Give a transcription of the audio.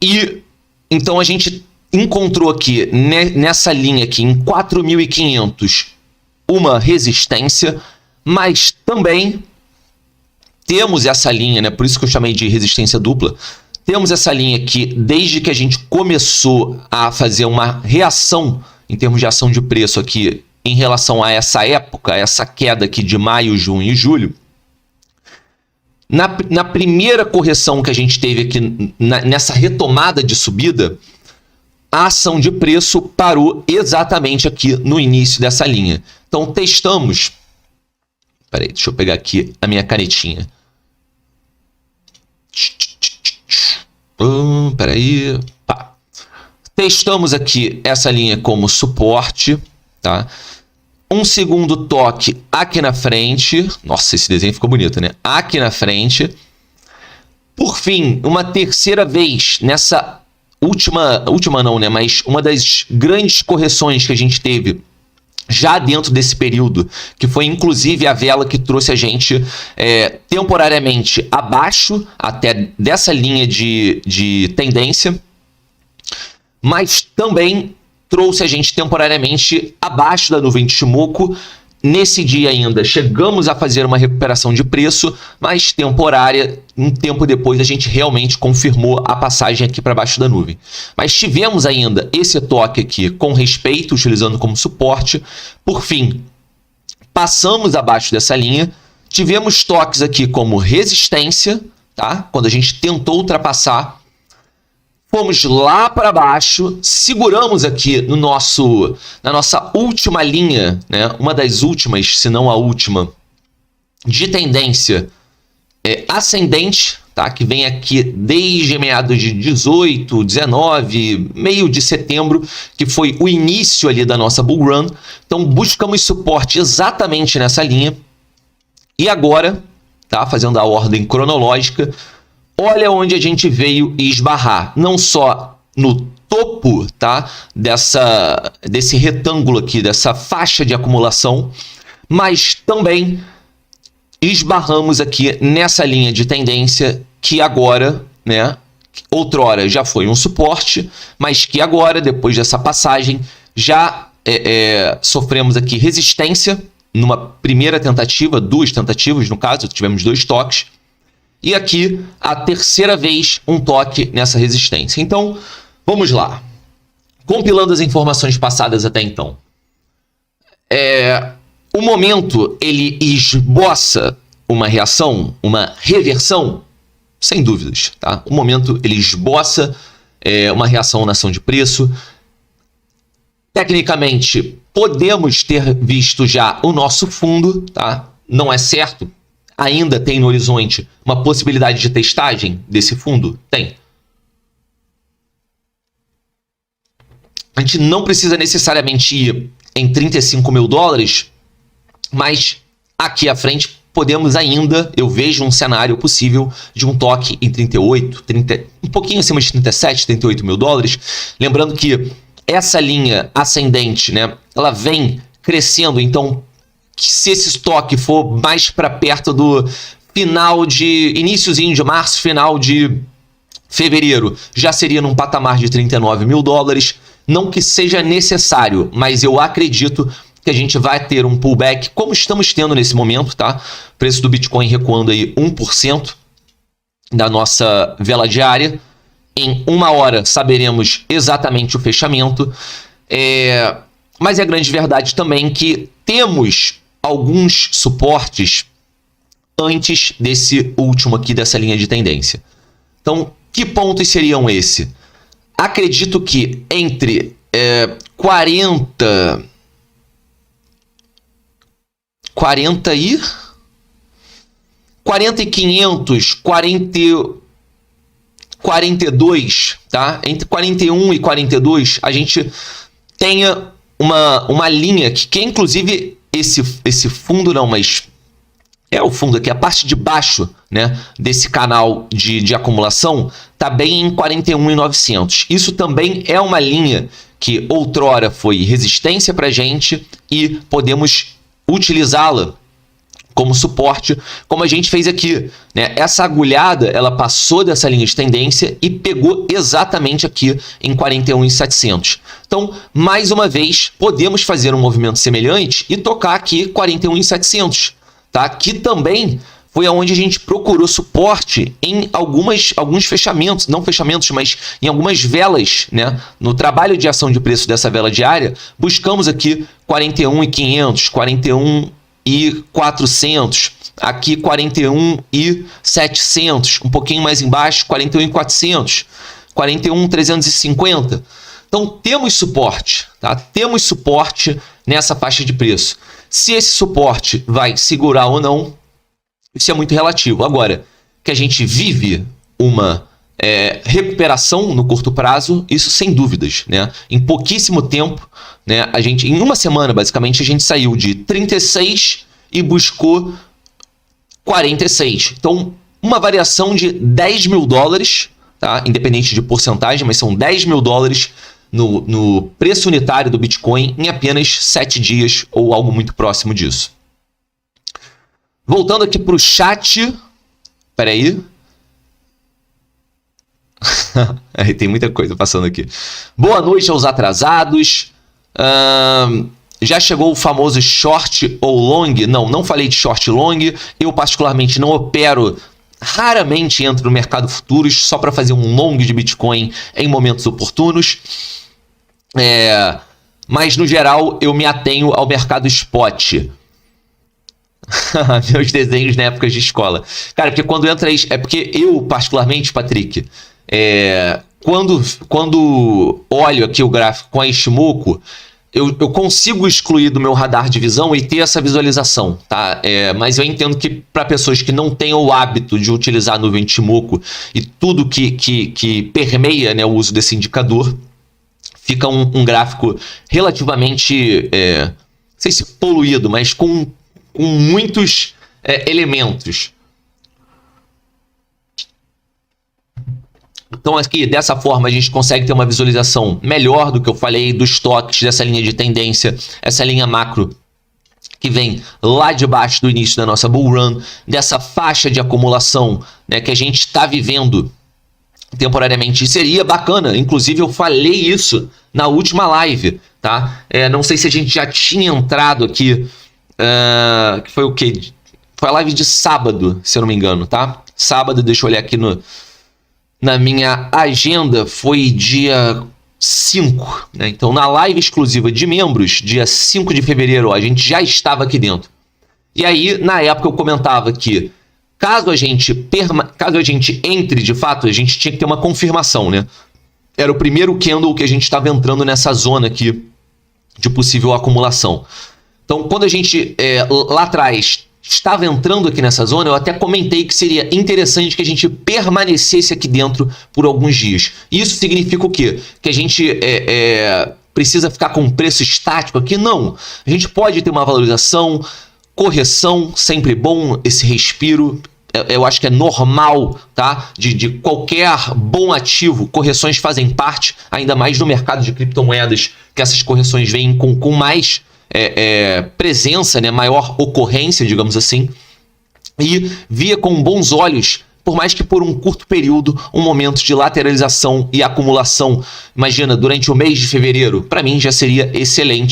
E então a gente encontrou aqui, nessa linha aqui, em 4.500, uma resistência, mas também temos essa linha, né? Por isso que eu chamei de resistência dupla. Temos essa linha aqui, desde que a gente começou a fazer uma reação em termos de ação de preço aqui em relação a essa época, essa queda aqui de maio, junho e julho. Na primeira correção que a gente teve aqui, nessa retomada de subida, a ação de preço parou exatamente aqui no início dessa linha. Então, testamos... Espera aí, deixa eu pegar aqui a minha canetinha. Espera aí. Pá. Testamos aqui essa linha como suporte, tá? Um segundo toque aqui na frente. Nossa, esse desenho ficou bonito, né? Aqui na frente. Por fim, uma terceira vez nessa última não, né? Mas uma das grandes correções que a gente teve já dentro desse período, que foi inclusive a vela que trouxe a gente temporariamente abaixo até dessa linha de tendência, mas também trouxe a gente temporariamente abaixo da nuvem de Shimoku. Nesse dia ainda chegamos a fazer uma recuperação de preço, mas temporária. Um tempo depois a gente realmente confirmou a passagem aqui para baixo da nuvem. Mas tivemos ainda esse toque aqui com respeito, utilizando como suporte. Por fim, passamos abaixo dessa linha. Tivemos toques aqui como resistência, tá? Quando a gente tentou ultrapassar. Fomos lá para baixo, seguramos aqui na nossa última linha, né? Uma das últimas, se não a última, de tendência ascendente, tá? Que vem aqui desde meados de 18, 19, meio de setembro, que foi o início ali da nossa bull run. Então buscamos suporte exatamente nessa linha. E agora, tá? Fazendo a ordem cronológica, olha onde a gente veio esbarrar, não só no topo, tá? Desse retângulo aqui, dessa faixa de acumulação, mas também esbarramos aqui nessa linha de tendência que agora, né? Outrora já foi um suporte, mas que agora, depois dessa passagem, já sofremos aqui resistência numa primeira tentativa, duas tentativas no caso, tivemos 2 toques. E aqui, a terceira vez, um toque nessa resistência. Então, vamos lá. Compilando as informações passadas até então. O momento, ele esboça uma reação, uma reversão? Sem dúvidas, tá? O momento, ele esboça uma reação na ação de preço. Tecnicamente, podemos ter visto já o nosso fundo, tá? Não é certo. Ainda tem no horizonte uma possibilidade de testagem desse fundo? Tem. A gente não precisa necessariamente ir em 35 mil dólares, mas aqui à frente podemos ainda, eu vejo um cenário possível de um toque em 38, 30, um pouquinho acima de 37, 38 mil dólares. Lembrando que essa linha ascendente, né, ela vem crescendo, então se esse estoque for mais para perto do iniciozinho de março, final de fevereiro, já seria num patamar de 39 mil dólares. Não que seja necessário, mas eu acredito que a gente vai ter um pullback, como estamos tendo nesse momento, tá? Preço do Bitcoin recuando aí 1% da nossa vela diária. Em 1 hora saberemos exatamente o fechamento. Mas é grande verdade também que temos alguns suportes antes desse último aqui, dessa linha de tendência. Então, que pontos seriam esse? Acredito que entre 40 e 500, 42, tá? Entre 41 e 42, a gente tenha uma linha que inclusive esse fundo não, mas é o fundo aqui, a parte de baixo, né, desse canal de acumulação, tá bem em 41.900. Isso também é uma linha que outrora foi resistência para a gente e podemos utilizá-la como suporte, como a gente fez aqui, né? Essa agulhada, ela passou dessa linha de tendência e pegou exatamente aqui em 41.700. Então, mais uma vez, podemos fazer um movimento semelhante e tocar aqui 41.700, tá? Que também foi aonde a gente procurou suporte em alguns fechamentos, não fechamentos, mas em algumas velas, né? No trabalho de ação de preço dessa vela diária, buscamos aqui 41.500, 41.400, aqui 41.700, um pouquinho mais embaixo, 41.400, 41.350. Então, temos suporte, tá? Temos suporte nessa faixa de preço. Se esse suporte vai segurar ou não, isso é muito relativo. Agora, que a gente vive uma recuperação no curto prazo, isso sem dúvidas, né? Em pouquíssimo tempo, né? Em uma semana, basicamente, a gente saiu de 36 e buscou 46. Então, uma variação de 10 mil dólares, tá? Independente de porcentagem, mas são 10 mil dólares no preço unitário do Bitcoin em apenas 7 dias ou algo muito próximo disso. Voltando aqui para o chat. Espera aí. Tem muita coisa passando aqui. Boa noite aos atrasados. Já chegou o famoso short ou long? Não falei de short long. Eu particularmente não opero, raramente entro no mercado futuros só para fazer um long de Bitcoin em momentos oportunos. Mas no geral eu me atenho ao mercado spot. Meus desenhos na época de escola. Cara, porque quando entra isso... É porque eu, particularmente, Patrick, quando olho aqui o gráfico com a Ishimoku, eu consigo excluir do meu radar de visão e ter essa visualização, tá? Mas eu entendo que para pessoas que não têm o hábito de utilizar a nuvem de Ishimoku e tudo que permeia, né, o uso desse indicador, fica um gráfico relativamente, não sei se poluído, mas com muitos elementos. Então aqui, dessa forma, a gente consegue ter uma visualização melhor do que eu falei dos toques dessa linha de tendência, essa linha macro que vem lá de baixo do início da nossa bull run, dessa faixa de acumulação, né, que a gente está vivendo temporariamente. E seria bacana, inclusive eu falei isso na última live, tá? Não sei se a gente já tinha entrado aqui, que foi o quê? Foi a live de sábado, se eu não me engano, tá? Sábado, deixa eu olhar aqui na minha agenda, foi dia 5, né? Então, na live exclusiva de membros, dia 5 de fevereiro, a gente já estava aqui dentro. E aí, na época, eu comentava que caso a gente entre, de fato, a gente tinha que ter uma confirmação, né? Era o primeiro candle que a gente estava entrando nessa zona aqui de possível acumulação. Então, quando a gente, lá atrás, estava entrando aqui nessa zona, eu até comentei que seria interessante que a gente permanecesse aqui dentro por alguns dias. Isso significa o quê? Que a gente precisa ficar com um preço estático aqui? Não. A gente pode ter uma valorização, correção, sempre bom esse respiro. Eu acho que é normal, tá? De qualquer bom ativo, correções fazem parte, ainda mais no mercado de criptomoedas, que essas correções vêm com mais presença, né, maior ocorrência, digamos assim, e via com bons olhos, por mais que por um curto período, um momento de lateralização e acumulação. Imagina, durante o mês de fevereiro, para mim já seria excelente.